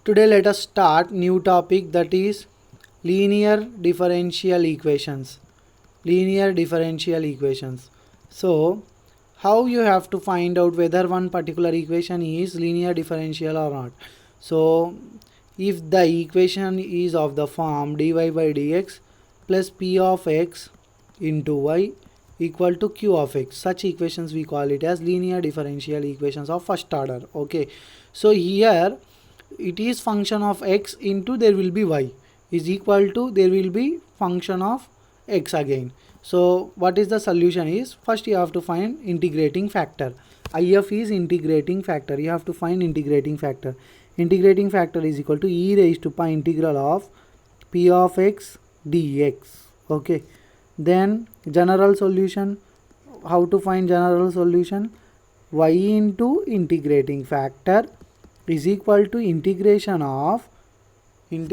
Today let us start new topic, that is linear differential equations. Linear differential equations. So how you have to find out whether one particular equation is linear differential or not. So if the equation is of the form dy by dx plus p of x into y equal to q of x, such equations we call it as linear differential equations of first order. Okay, so here it is function of x into there will be y is equal to there will be function of x again. So what is the solution is, first you have to find integrating factor. IF is integrating factor, you have to find integrating factor. Integrating factor is equal to e raised to pi integral of p of x dx. Okay, then general solution, how to find general solution? Y into integrating factor is equal to integration of is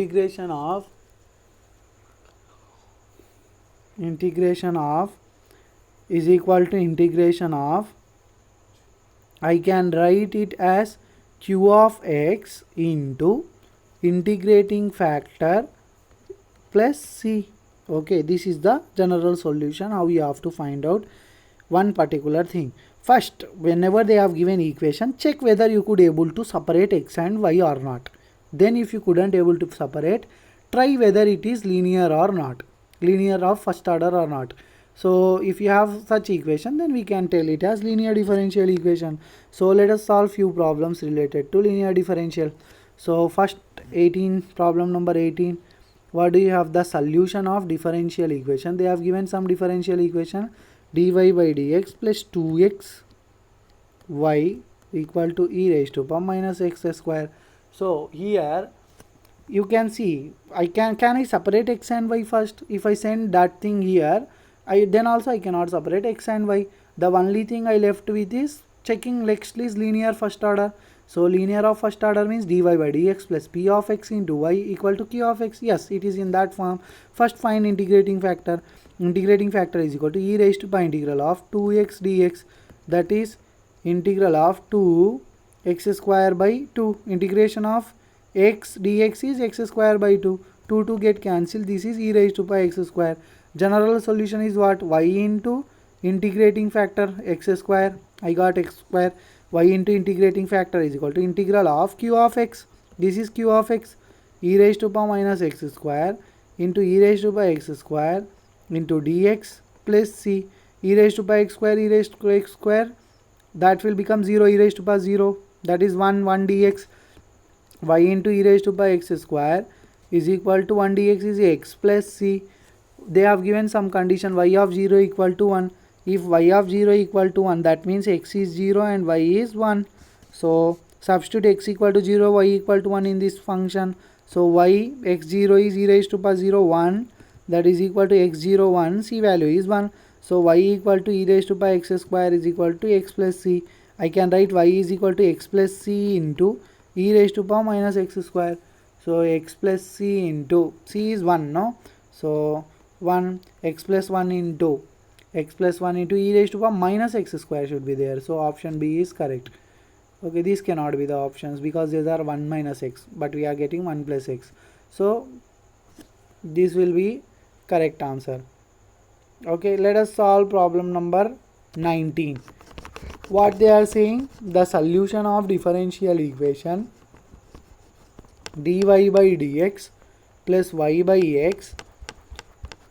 equal to integration of, I can write it as q of x into integrating factor plus c. Okay, this is the general solution how you have to find out one particular thing. First, whenever they have given equation, check whether you could able to separate x and y or not. Then if you couldn't able to separate, try whether it is linear or not, linear of first order or not. So if you have such equation, then we can tell it as linear differential equation. So let us solve few problems related to linear differential. So first 18, problem number 18. What do you have? The solution of differential equation. They have given some differential equation dy by dx plus 2x y equal to e raised to power minus x square. So here you can see, can I separate x and y first? If I send that thing here, then also I cannot separate x and y. The only thing I left with is checking next is linear first order. So linear of first order means dy by dx plus p of x into y equal to q of x. Yes, it is in that form. First find integrating factor. Integrating factor is equal to e raised to pi integral of 2x dx, that is integral of 2x square by 2. Integration of x dx is x square by 2. 2 get cancelled. This is e raised to pi x square. General solution is what? Y into integrating factor x square. I got x square. Y into integrating factor is equal to integral of q of x. This is q of x. E raised to power minus x square into e raised to pi x square into dx plus c. E raised to pi x square, e raised to x square, that will become 0. E raised to power 0, that is 1 dx. Y into e raised to pi x square is equal to 1 dx is x plus c. They have given some condition y of 0 equal to 1. If y of 0 equal to 1, that means x is 0 and y is 1. So substitute x equal to 0, y equal to 1 in this function. So y x0 is e raised to power 0 1, that is equal to x0 1, c value is 1. So y equal to e raised to pi x square is equal to x plus c. I can write y is equal to x plus c into e raised to power minus x square. So x plus c into, c is 1, no? So 1 x plus 1 into e raised to power minus x square should be there. So option B is correct. Okay, these cannot be the options because these are 1 minus x, but we are getting 1 plus x. So this will be correct answer. Okay, let us solve problem number 19. What they are saying, the solution of differential equation dy by dx plus y by x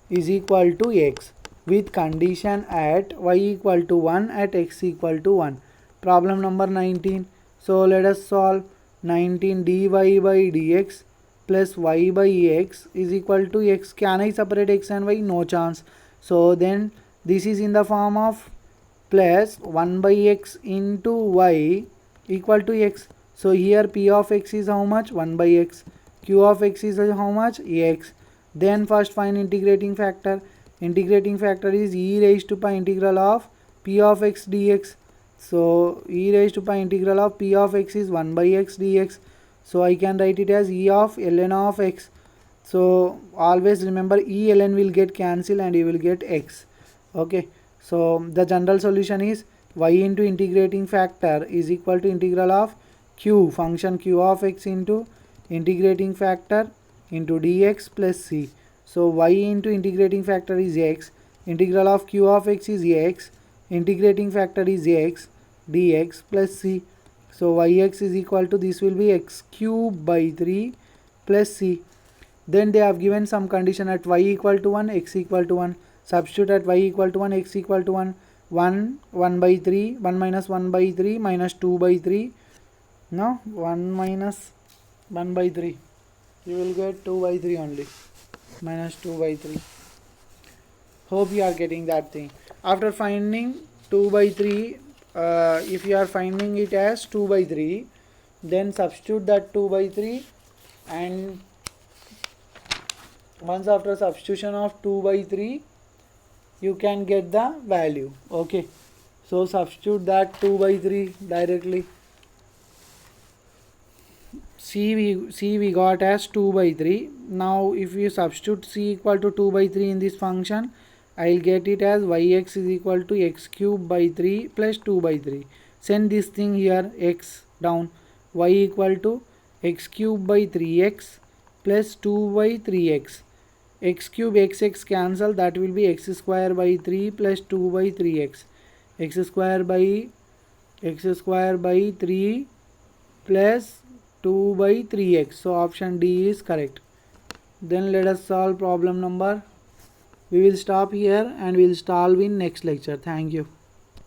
is equal to x with condition at y equal to 1 at x equal to 1. Problem number 19. So let us solve. 19 dy by dx plus y by x is equal to x. Can I separate x and y? No chance. So then this is in the form of plus 1 by x into y equal to x. So here p of x is how much? 1 by x. Q of x is how much? x. Then first find integrating factor. Integrating factor is e raised to pi integral of p of x dx. So e raised to pi integral of p of x is 1 by x dx. So I can write it as e of ln of x. So always remember e ln will get cancelled and you will get x. Okay, so the general solution is y into integrating factor is equal to integral of q, function q of x into integrating factor into dx plus c. So y into integrating factor is x, integral of q of x is x, integrating factor is x, dx plus c. So yx is equal to, this will be x cube by 3 plus c. Then they have given some condition at y equal to 1, x equal to 1. Substitute at y equal to 1, x equal to 1. 1 by 3, 1 minus 1 by 3 minus 2 by 3. No, 1 minus 1 by 3. You will get 2 by 3 only. Minus 2 by 3. Hope you are getting that thing. After finding 2 by 3, if you are finding it as 2 by 3, then substitute that 2 by 3, and once after substitution of 2 by 3, you can get the value. Okay, so substitute that 2 by 3 directly. C we got as 2 by 3. Now if you substitute c equal to 2 by 3 in this function, I will get it as yx is equal to x cube by 3 plus 2 by 3. Send this thing here, x down. Y equal to x cube by 3x plus 2 by 3x. X cube x cancel, that will be x square by 3 plus 2 by 3x. x square by 3 plus 2 by 3x. So option D is correct. Then let us solve problem number. We will stop here and we will solve in next lecture. Thank you.